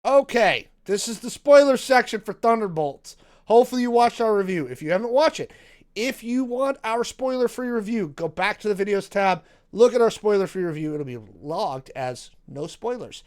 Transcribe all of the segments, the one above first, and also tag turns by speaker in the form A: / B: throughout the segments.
A: Okay, this is the spoiler section for Thunderbolts. Hopefully you watched our review. If you haven't watched it, if you want our spoiler-free review, go back to the videos tab, look at our spoiler-free review. It'll be logged as no spoilers.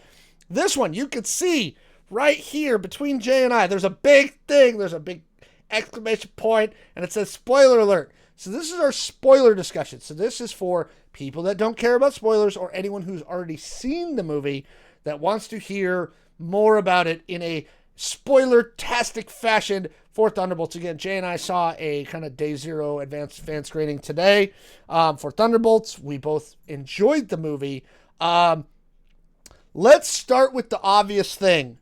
A: This one, you can see right here between Jay and I, there's a big thing. There's a big exclamation point, and it says spoiler alert. So this is our spoiler discussion. So this is for people that don't care about spoilers or anyone who's already seen the movie that wants to hear more about it in a spoiler-tastic fashion for Thunderbolts. Again, Jay and I saw a kind of day zero advanced fan screening today for Thunderbolts. We both enjoyed the movie. Let's start with the obvious thing,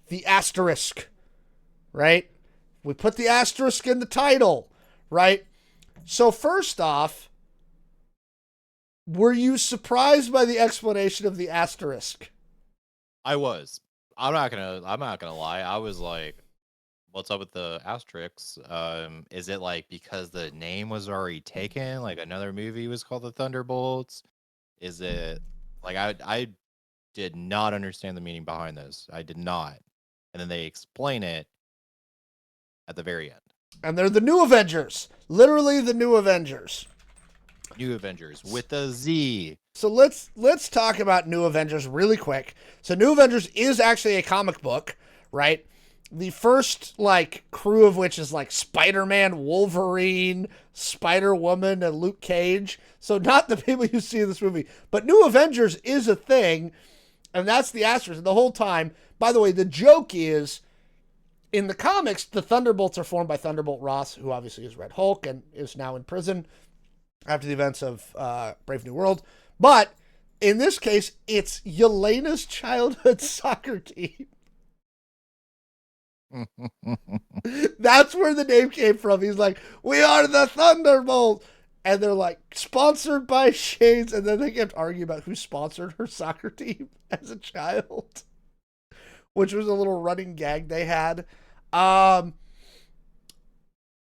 A: the asterisk, right? We put the asterisk in the title, right? So first off, were you surprised by the explanation of the asterisk?
B: I was. I'm not gonna lie. I was like, what's up with the asterisks? Is it like because the name was already taken? Like another movie was called The Thunderbolts? Is it like I did not understand the meaning behind this. I did not. And then they explain it at the very end.
A: And they're the new Avengers. Literally the new Avengers.
B: New Avengers with a Z.
A: So let's talk about New Avengers really quick. So New Avengers is actually a comic book, right? The first like crew of which is like Spider-Man, Wolverine, Spider-Woman, and Luke Cage. So not the people you see in this movie, but New Avengers is a thing, and that's the asterisk. And the whole time, by the way, the joke is in the comics, the Thunderbolts are formed by Thunderbolt Ross, who obviously is Red Hulk and is now in prison after the events of Brave New World. But in this case, it's Yelena's childhood soccer team. That's where the name came from. He's like, we are the Thunderbolts. And they're like, sponsored by Shades. And then they kept arguing about who sponsored her soccer team as a child, which was a little running gag they had.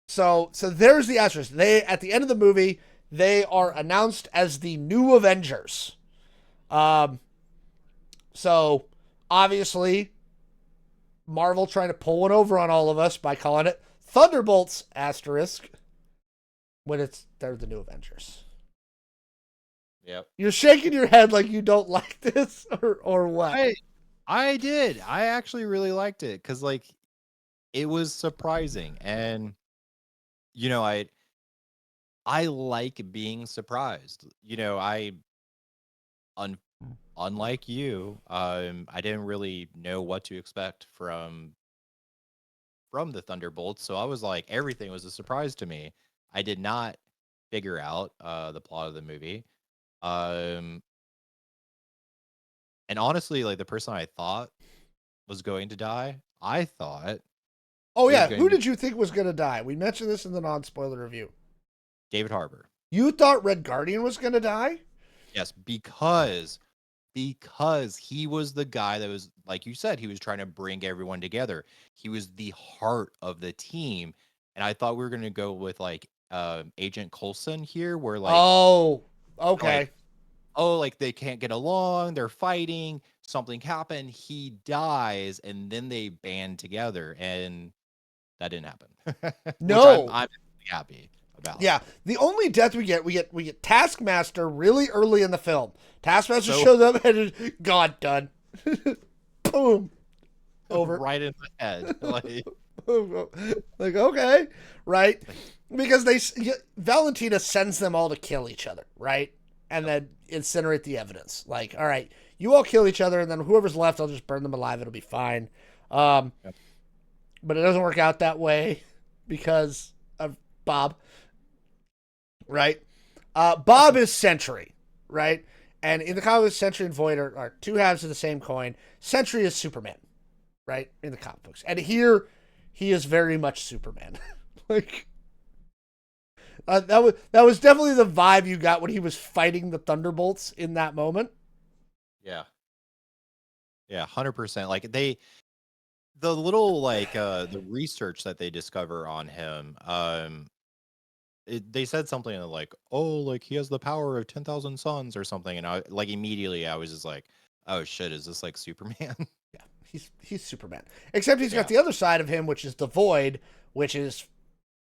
A: So there's the asterisk. They, at the end of the movie, they are announced as the new Avengers. So obviously, Marvel trying to pull one over on all of us by calling it Thunderbolts asterisk when they're the new Avengers.
B: Yep.
A: You're shaking your head like you don't like this or what?
B: I did. I actually really liked it because like it was surprising, and you know I like being surprised. Un- unlike you, I didn't really know what to expect from the Thunderbolts, so I was like everything was a surprise to me. I did not figure out the plot of the movie. Um and honestly, like the person I thought was going to die, I thought
A: Oh
B: it was
A: yeah,
B: going to
A: who
B: be
A: did you think was gonna die? We mentioned this in the non-spoiler review.
B: David Harbour.
A: You thought Red Guardian was gonna die?
B: Yes, because he was the guy that was, like you said, he was trying to bring everyone together. He was the heart of the team, and I thought we were gonna go with like Agent Coulson here, where
A: Oh,
B: like
A: okay.
B: oh like they can't get along, they're fighting, something happened, he dies, and then they band together, and that didn't happen, which
A: No.
B: I'm happy about.
A: Yeah, the only death we get Taskmaster really early in the film. Taskmaster
B: So
A: shows up and is God done. Boom. Over.
B: right in the head,
A: Like okay, right?
B: like
A: Because Valentina sends them all to kill each other, right? And then incinerate the evidence. Like, all right, you all kill each other, and then whoever's left, I'll just burn them alive. It'll be fine. Um,
B: yep.
A: but it doesn't work out that way because of Bob, right? Bob is Sentry, right? And in the comics, Sentry and Void are two halves of the same coin. Sentry is Superman, right? In the comic books. And here, he is very much Superman. Like, that was definitely the vibe you got when he was fighting the Thunderbolts in that moment.
B: Yeah. Yeah, 100%. Like the little like the research that they discover on him, they said something like, "Oh, like he has the power of 10,000 suns or something." And I like immediately I was just like, "Oh shit, is this like Superman?"
A: he's Superman. Except he's got the other side of him, which is the Void, which is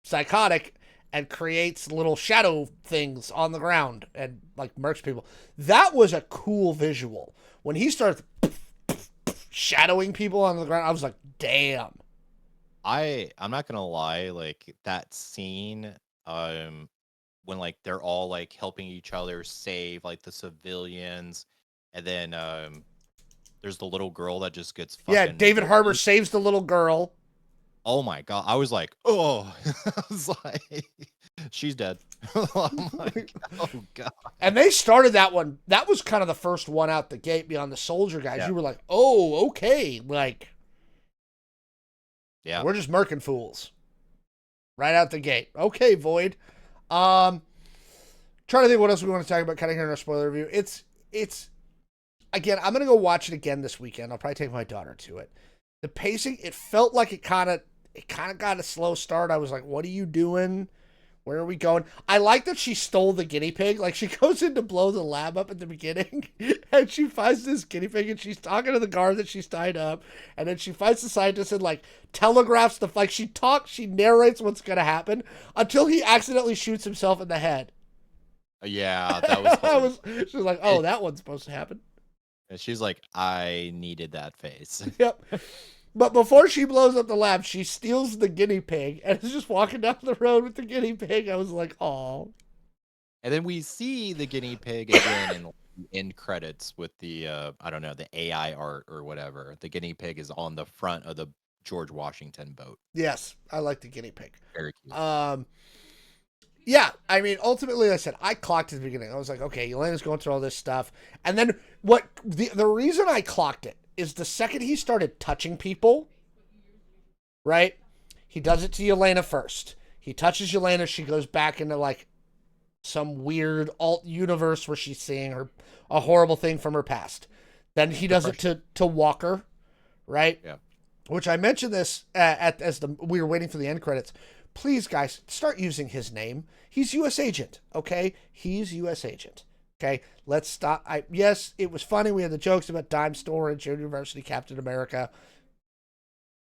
A: psychotic and creates little shadow things on the ground and like murks people. That was a cool visual. When he starts shadowing people on the ground, I was like, damn.
B: I'm not gonna lie, like that scene, when like they're all like helping each other save like the civilians, and then there's the little girl that just gets fucking
A: David Harbour saves the little girl.
B: Oh my god, I was like, oh, I was like, she's dead. I'm like, oh god.
A: And they started that one. That was kind of the first one out the gate beyond the soldier guys.
B: Yeah.
A: You were like, oh, okay, like,
B: yeah,
A: we're just murking fools right out the gate. Okay, Void. Trying to think what else we want to talk about kind of here in our spoiler review. It's again, I'm gonna go watch it again this weekend. I'll probably take my daughter to it. The pacing, it felt like it kind of got a slow start. I was like, what are you doing? Where are we going? I like that she stole the guinea pig. Like, she goes in to blow the lab up at the beginning, and she finds this guinea pig, and she's talking to the guard that she's tied up, and then she finds the scientist and, like, telegraphs the, like, she narrates what's going to happen until he accidentally shoots himself in the head.
B: Yeah, that was,
A: she was like, oh, that one's supposed to happen.
B: And she's like, I needed that face.
A: Yep. But before she blows up the lab, she steals the guinea pig and is just walking down the road with the guinea pig. I was like, oh.
B: And then we see the guinea pig again in end credits with the, I don't know, the AI art or whatever. The guinea pig is on the front of the George Washington boat.
A: Yes, I like the guinea pig.
B: Very cute.
A: Yeah, I mean, ultimately, like I said, I clocked at the beginning. I was like, okay, Elena's going through all this stuff. And then the reason I clocked it is the second he started touching people, right? He does it to Elena first. He touches Elena. She goes back into like some weird alt universe where she's seeing a horrible thing from her past. Then he does it to Walker, right?
B: Yeah.
A: Which I mentioned this we were waiting for the end credits. Please, guys, start using his name. He's U.S. Agent, okay? He's U.S. Agent. Okay, let's stop. Yes, it was funny. We had the jokes about Dime Storage, University Captain America.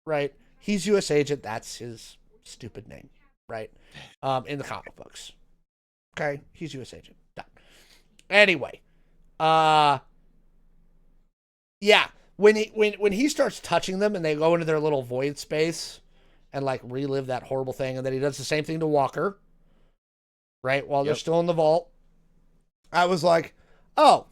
A: Right? He's U.S. Agent. That's his stupid name, right? In the comic books. Okay, he's U.S. Agent. Done. Anyway, yeah, when he starts touching them and they go into their little void space and like relive that horrible thing, and then he does the same thing to Walker, right? While they're still in the vault. I was like, oh,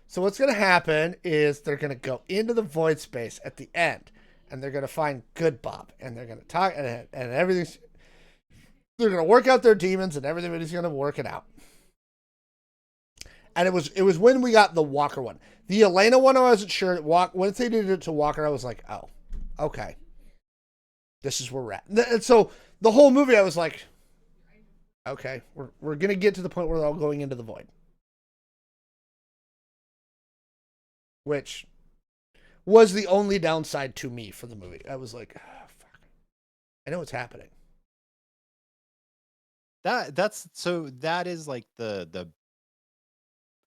A: so what's going to happen is they're going to go into the void space at the end, and they're going to find Good Bob, and they're going to talk, and everything's, they're going to work out their demons, and everybody's going to work it out. And it was when we got the Walker one. The Elena one, I wasn't sure. Once they did it to Walker, I was like, oh, okay. This is where we're at. And so the whole movie, I was like, okay, we're going to get to the point where they're all going into the void. Which was the only downside to me for the movie. I was like, oh, fuck. I know what's happening.
B: That is like the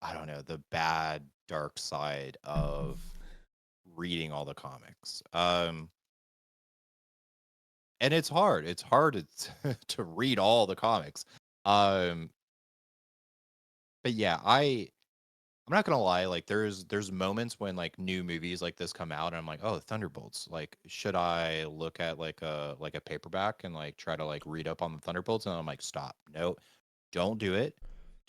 B: I don't know, the bad dark side of reading all the comics. And it's hard. It's hard to read all the comics. But yeah, I'm not gonna lie, like there's moments when like new movies like this come out and I'm like, oh, Thunderbolts. Like, should I look at like a paperback and like try to like read up on the Thunderbolts? And I'm like, stop. No, don't do it.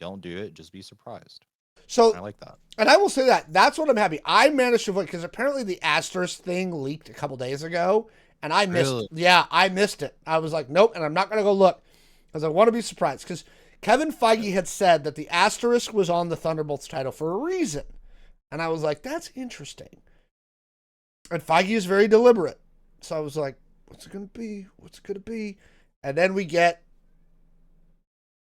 B: Don't do it. Just be surprised.
A: So
B: I like that.
A: And I will say that's what I'm happy. I managed to avoid, because apparently the asterisk thing leaked a couple days ago, and I missed
B: Really?
A: Yeah, I missed it. I was like, nope, and I'm not gonna go look because I want to be surprised. Because Kevin Feige had said that the asterisk was on the Thunderbolts title for a reason. And I was like, that's interesting. And Feige is very deliberate. So I was like, what's it going to be? What's it going to be? And then we get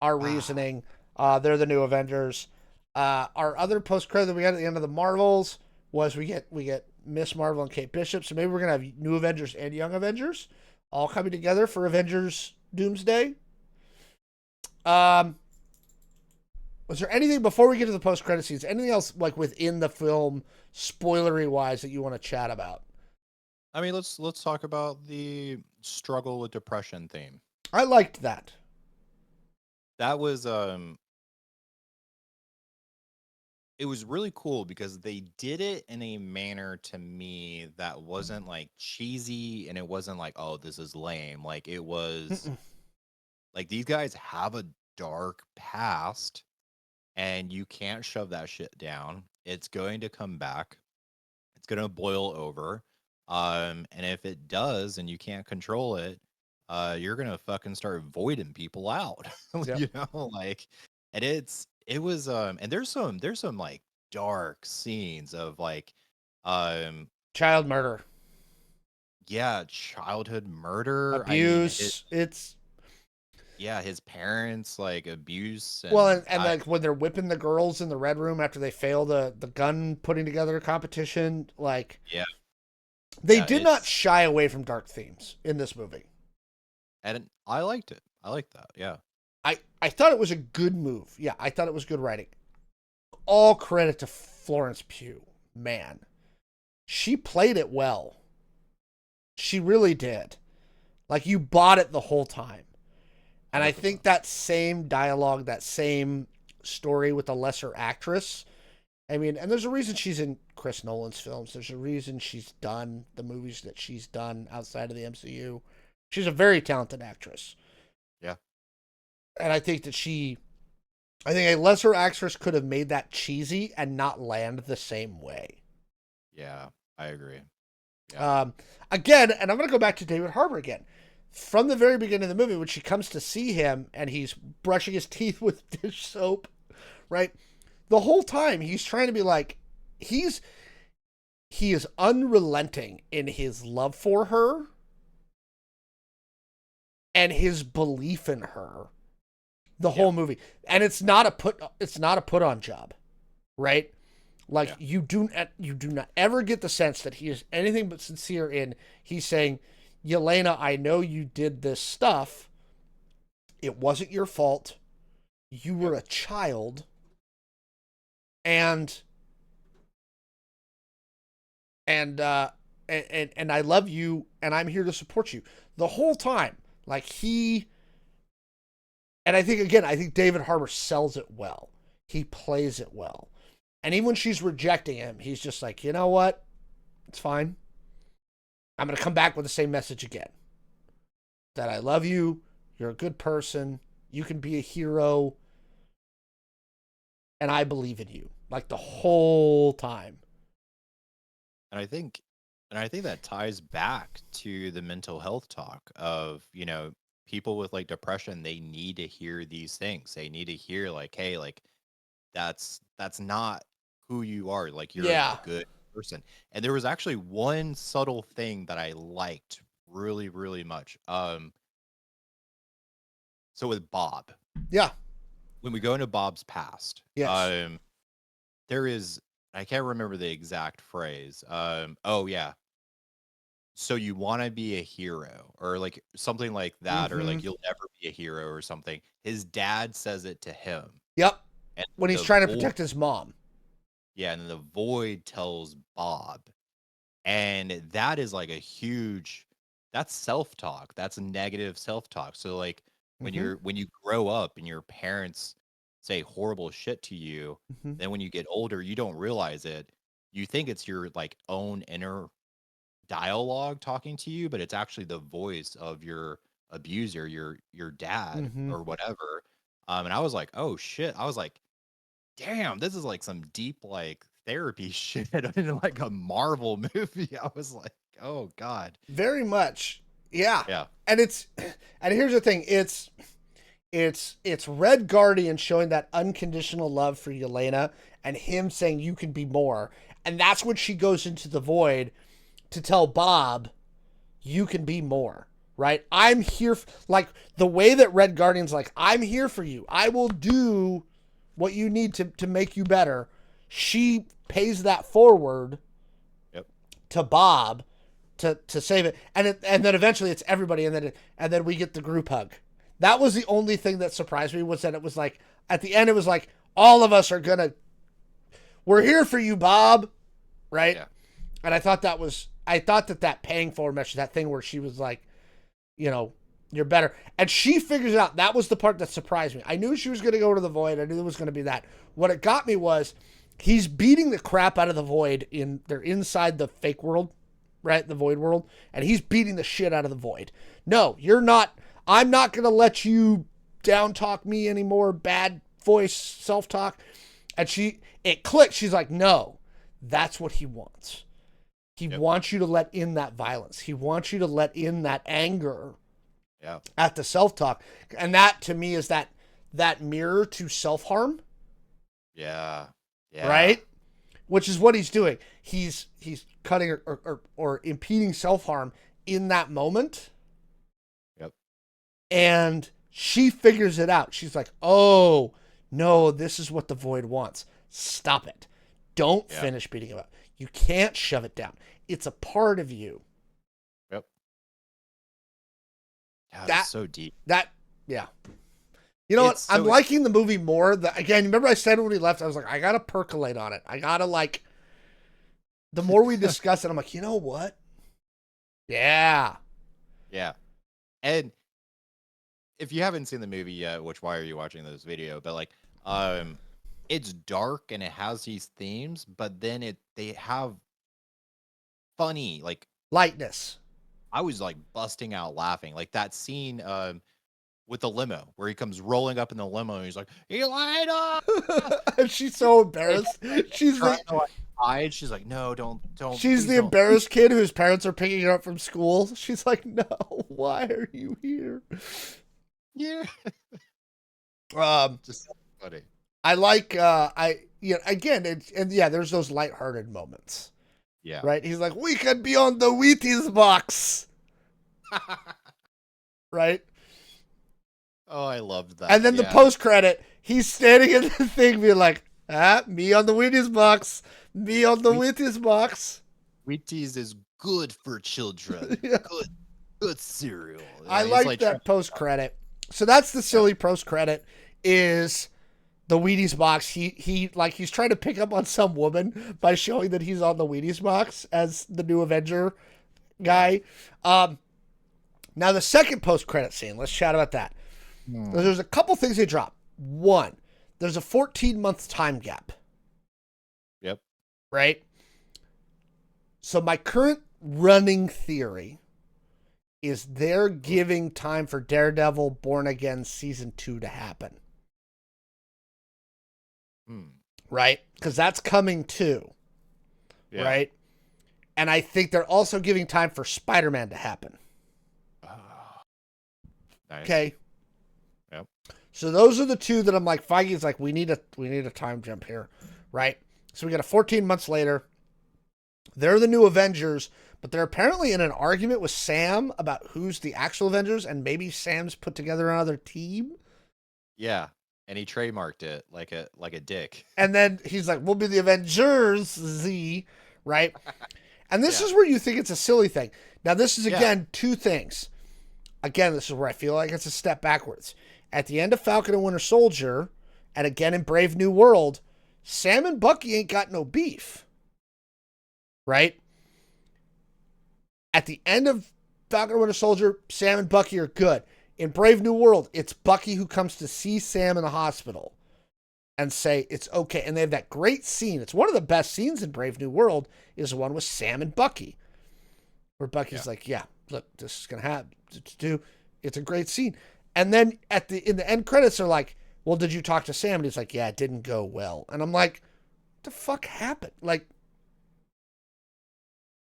A: our reasoning. They're the new Avengers. Our other post-credit that we got at the end of the Marvels was we get Miss Marvel and Kate Bishop. So maybe we're going to have New Avengers and Young Avengers all coming together for Avengers Doomsday. Was there anything before we get to the post-credit scenes? Anything else like within the film, spoilery wise, that you want to chat about?
B: I mean, let's talk about the struggle with depression theme.
A: I liked that.
B: That was it was really cool because they did it in a manner to me that wasn't like cheesy and it wasn't like, oh, this is lame. Like it was
A: Mm-mm.
B: like these guys have a dark past and you can't shove that shit down. It's going to come back. It's going to boil over. And if it does and you can't control it, you're going to fucking start voiding people out.
A: Yep.
B: You know, like and it was and there's some like dark scenes of like
A: Child murder,
B: yeah, childhood murder. I mean,
A: abuse. It's
B: yeah, his parents like abuse
A: well,
B: and
A: and like when they're whipping the girls in the red room after they fail the gun putting together competition, like
B: yeah,
A: they
B: yeah,
A: did not shy away from dark themes in this movie.
B: and I liked it. I liked that. Yeah.
A: I thought it was a good move. Yeah, I thought it was good writing. All credit to Florence Pugh. Man, she played it well. She really did. Like you bought it the whole time. And I
B: 100%.
A: think that same dialogue, that same story with a lesser actress. I mean, and there's a reason she's in Chris Nolan's films. There's a reason she's done the movies that she's done outside of the MCU. She's a very talented actress.
B: Yeah.
A: And I think that I think a lesser actress could have made that cheesy and not land the same way.
B: Yeah, I agree. Yeah.
A: Again, and I'm going to go back to David Harbour again. From the very beginning of the movie, when she comes to see him and he's brushing his teeth with dish soap, right? The whole time he's trying to be like, he is unrelenting in his love for her and his belief in her the whole movie. And it's not a put on job, right? Like you do not ever get the sense that he is anything but sincere in he's saying, Yelena, I know you did this stuff. It wasn't your fault. You were a child. And I love you and I'm here to support you. The whole time. Like and I think David Harbour sells it well. He plays it well. And even when she's rejecting him, he's just like, you know what? It's fine. I'm going to come back with the same message again. That I love you. You're a good person. You can be a hero. And I believe in you. Like the whole time.
B: And I think that ties back to the mental health talk of, you know, people with like depression, they need to hear these things. They need to hear like, hey, like that's not who you are. Like you're
A: Yeah.
B: a good person. And there was actually one subtle thing that I liked really, really much. So with Bob,
A: Yeah.
B: when we go into Bob's past,
A: Yes.
B: there is I can't remember the exact phrase. Oh yeah. So you want to be a hero or like something like that, or
A: Mm-hmm.
B: like you'll never be a hero or something. His dad says it to him.
A: Yep.
B: And
A: When he's
B: the
A: trying to
B: void,
A: protect his mom.
B: yeah, and then the void tells Bob. And that is like a huge that's self-talk. That's negative self-talk. So like
A: Mm-hmm.
B: when you grow up and your parents say horrible shit to you,
A: Mm-hmm.
B: then when you get older, you don't realize it. You think it's your like own inner dialogue talking to you, but it's actually the voice of your abuser, your dad
A: Mm-hmm.
B: or whatever. And I was like, oh shit. I was like, damn, this is like some deep like therapy shit in like a Marvel movie. I was like, oh god.
A: Very much. Yeah.
B: Yeah.
A: And and here's the thing, it's Red Guardian showing that unconditional love for Yelena and him saying you can be more. And that's when she goes into the void to tell Bob you can be more, right? I'm here like the way that Red Guardian's like I'm here for you. I will do what you need to make you better. She pays that forward
B: Yep.
A: to Bob to save it, and then eventually it's everybody, and then we get the group hug. That was the only thing that surprised me was that it was like at the end it was like all of us we're here for you, Bob, right?
B: Yeah.
A: And I thought that was I thought that paying forward message, that thing where she was like, you know, you're better. And she figures it out. That was the part that surprised me. I knew she was going to go to the void. I knew it was going to be that. What it got me was he's beating the crap out of the void. They're inside the fake world, right? The void world. And he's beating the shit out of the void. No, you're not. I'm not going to let you down talk me anymore. Bad voice, self-talk. And it clicked. She's like, no, that's what he wants. He wants you to let in that violence. He wants you to let in that anger at the self-talk. And that, to me, is that mirror to self-harm.
B: Yeah.
A: Right? Which is what he's doing. He's cutting or impeding self-harm in that moment.
B: Yep.
A: And she figures it out. She's like, oh, no, this is what the void wants. Stop it. Don't finish beating him up. You can't shove it down. It's a part of you.
B: Yep. That's so deep.
A: Yeah. You know what? I'm liking the movie more. Again, remember I said when we left, I was like, I got to percolate on it. I got to the more we discuss it, I'm like, you know what? Yeah.
B: Yeah. And if you haven't seen the movie yet, which why are you watching this video? But it's dark and it has these themes, but then they have funny,
A: lightness.
B: I was busting out laughing. Like that scene with the limo where he comes rolling up in the limo and he's like, Elena!
A: And she's so embarrassed. She's like,
B: she's like, no, don't.
A: She's the embarrassed kid whose parents are picking her up from school. She's like, no, why are you here?
B: Yeah.
A: Just funny. I like, again, there's those lighthearted moments.
B: Yeah.
A: Right? He's like, we could be on the Wheaties box. Right?
B: Oh, I loved that.
A: And then the post-credit, he's standing in the thing being like, me on the Wheaties box. Me on the Wheaties box.
B: Wheaties is good for children. Good cereal.
A: I like that post-credit. So that's the silly post-credit is the Wheaties box. He's trying to pick up on some woman by showing that he's on the Wheaties box as the new Avenger guy. Now the second post-credit scene, let's chat about that. There's a couple things they drop. One, there's a 14-month time gap.
B: Yep.
A: Right? So my current running theory is they're giving time for Daredevil Born Again Season 2 to happen. Right? Because that's coming too. Yeah. Right? And I think they're also giving time for Spider-Man to happen.
B: Nice.
A: Okay.
B: Yep.
A: So those are the two that I'm like, Feige's like, we need a time jump here. Right? So we got a 14 months later. They're the new Avengers, but they're apparently in an argument with Sam about who's the actual Avengers, and maybe Sam's put together another team.
B: Yeah. And he trademarked it like a dick.
A: And then he's like, we'll be the Avengers Z, right? And this is where you think it's a silly thing. Now, this is, again, two things. Again, this is where I feel like it's a step backwards. At the end of Falcon and Winter Soldier, and again in Brave New World, Sam and Bucky ain't got no beef. Right? At the end of Falcon and Winter Soldier, Sam and Bucky are good. In Brave New World, it's Bucky who comes to see Sam in the hospital and say it's okay. And they have that great scene. It's one of the best scenes in Brave New World is the one with Sam and Bucky. Where Bucky's like, yeah, look, this is going to happen. It's a great scene. And then in the end credits, they're like, well, did you talk to Sam? And he's like, yeah, it didn't go well. And I'm like, what the fuck happened?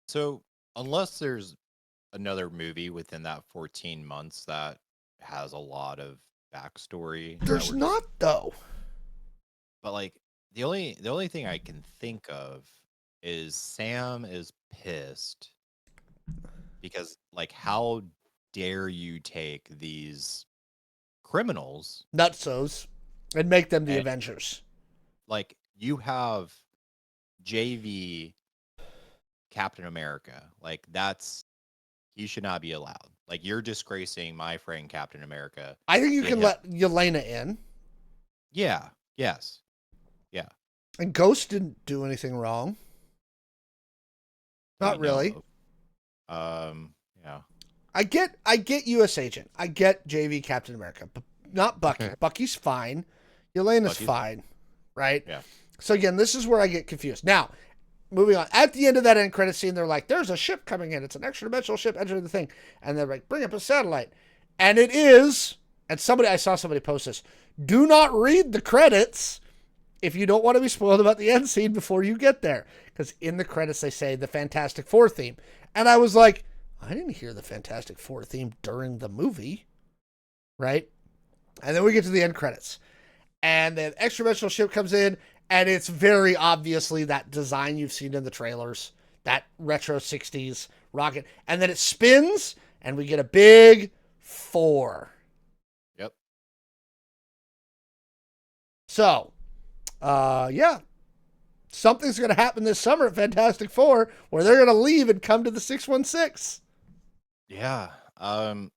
B: So unless there's another movie within that 14 months that has a lot of backstory,
A: there's not though.
B: But the only thing I can think of is Sam is pissed because how dare you take these criminals,
A: nutsos, and make them the Avengers?
B: You have JV Captain America. He should not be allowed. You're disgracing my friend Captain America.
A: I think you can let Yelena in.
B: Yeah. Yes. Yeah.
A: And Ghost didn't do anything wrong. Not really.
B: Yeah.
A: I get U.S. Agent. I get JV Captain America, but not Bucky. Bucky's fine. Yelena's
B: Bucky's
A: fine, right?
B: Yeah.
A: So again, this is where I get confused. Now, moving on. At the end of that end credit scene, they're like, "There's a ship coming in. It's an extra dimensional ship entering the thing," and they're like, "Bring up a satellite," and it is. And I saw somebody post this. Do not read the credits if you don't want to be spoiled about the end scene before you get there, because in the credits they say the Fantastic Four theme, and I was like, I didn't hear the Fantastic Four theme during the movie, right? And then we get to the end credits, and the extra dimensional ship comes in, and it's very obviously that design you've seen in the trailers, that retro 60s rocket, and then it spins, and we get a big 4.
B: Yep.
A: So, yeah, something's going to happen this summer at Fantastic Four where they're going to leave and come to the 616.
B: Yeah. And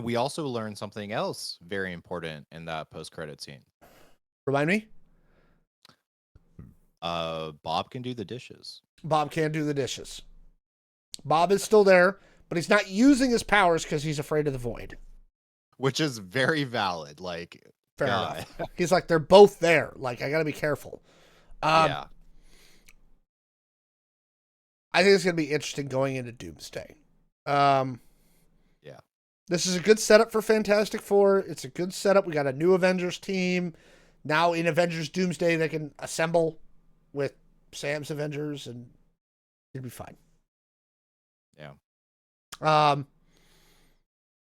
B: we also learned something else very important in that post-credit scene.
A: Remind me?
B: Bob can do the dishes.
A: Bob can do the dishes. Bob is still there, but he's not using his powers because he's afraid of the void.
B: Which is very valid. Like,
A: Fair
B: God.
A: enough. He's like, they're both there. Like, I got to be careful.
B: Yeah.
A: I think it's going to be interesting going into Doomsday.
B: Yeah.
A: This is a good setup for Fantastic Four. It's a good setup. We got a new Avengers team. Now in Avengers Doomsday, they can assemble with Sam's Avengers, and it'll be fine.
B: Yeah.
A: Trying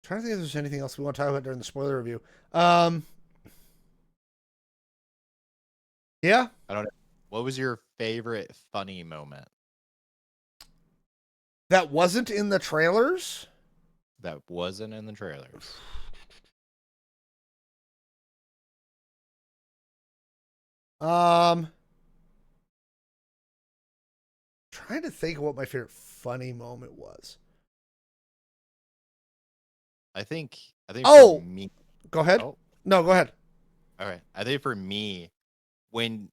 A: to think if there's anything else we want to talk about during the spoiler review. Yeah.
B: I don't know. What was your favorite funny moment?
A: That wasn't in the trailers?
B: That wasn't in the trailers.
A: Trying to think of what my favorite funny moment was.
B: I think
A: Oh!
B: for me.
A: Go ahead.
B: Oh,
A: No, go ahead.
B: all right. I think for me, when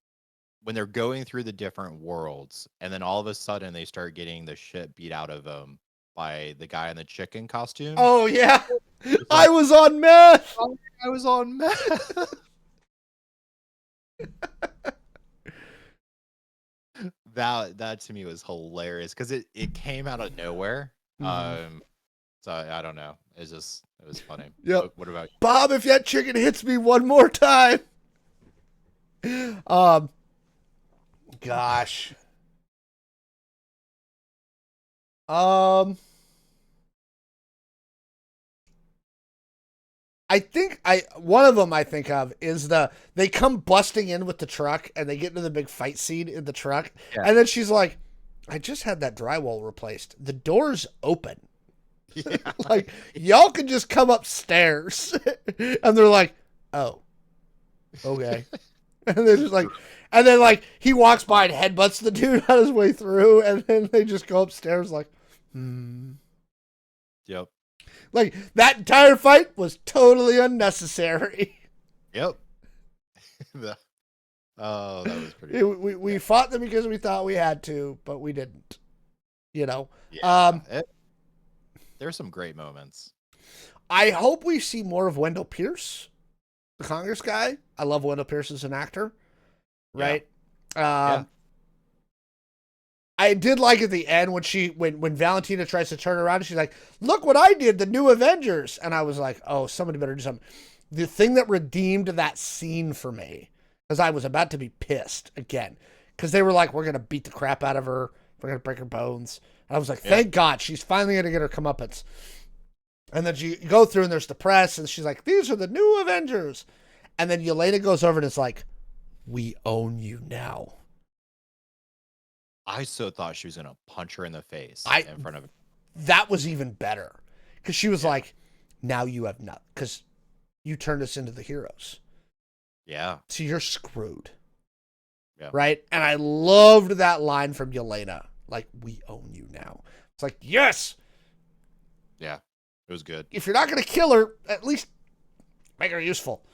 B: they're going through the different worlds, and then all of a sudden they start getting the shit beat out of them by the guy in the chicken costume.
A: Oh, yeah.
B: It's
A: I
B: like,
A: was on meth.
B: I was on meth. That to me was hilarious because it came out of nowhere. So I don't know. It was funny.
A: Yep.
B: What about you?
A: Bob, if that chicken hits me one more time. Gosh. I think one of them I think of is they come busting in with the truck and they get into the big fight scene in the truck.
B: Yeah.
A: And then she's like, I just had that drywall replaced. The door's open.
B: Yeah.
A: Like, y'all can just come upstairs. And they're like, oh, okay. And they're just like, and then like he walks by and headbutts the dude on his way through, and then they just go upstairs like,
B: Yep.
A: Like, that entire fight was totally unnecessary.
B: Yep. Oh, that was pretty.
A: We fought them because we thought we had to, but we didn't. You know.
B: Yeah, there's some great moments.
A: I hope we see more of Wendell Pierce, the Congress guy. I love Wendell Pierce as an actor. Right?
B: Yeah.
A: I did like at the end when Valentina tries to turn around and she's like, look what I did, the new Avengers. And I was like, oh, somebody better do something. The thing that redeemed that scene for me, because I was about to be pissed again, because they were like, we're going to beat the crap out of her. We're going to break her bones. And I was like, thank God, she's finally going to get her comeuppance. And then you go through and there's the press and she's like, these are the new Avengers. And then Yelena goes over and it's like, we own you now.
B: I so thought she was gonna punch her in the face in front of.
A: That was even better because she was like, "Now you have not because you turned us into the heroes.
B: Yeah,
A: so you're screwed."
B: Yeah.
A: Right, and I loved that line from Yelena, like, "We own you now." It's like, yes.
B: Yeah, it was good.
A: If you're not gonna kill her, at least make her useful.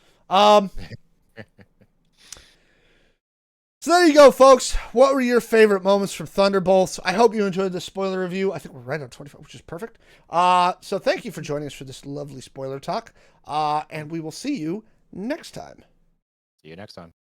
A: So there you go, folks. What were your favorite moments from Thunderbolts? I hope you enjoyed this spoiler review. I think we're right on 25, which is perfect. So thank you for joining us for this lovely spoiler talk. And we will see you next time.
B: See you next time.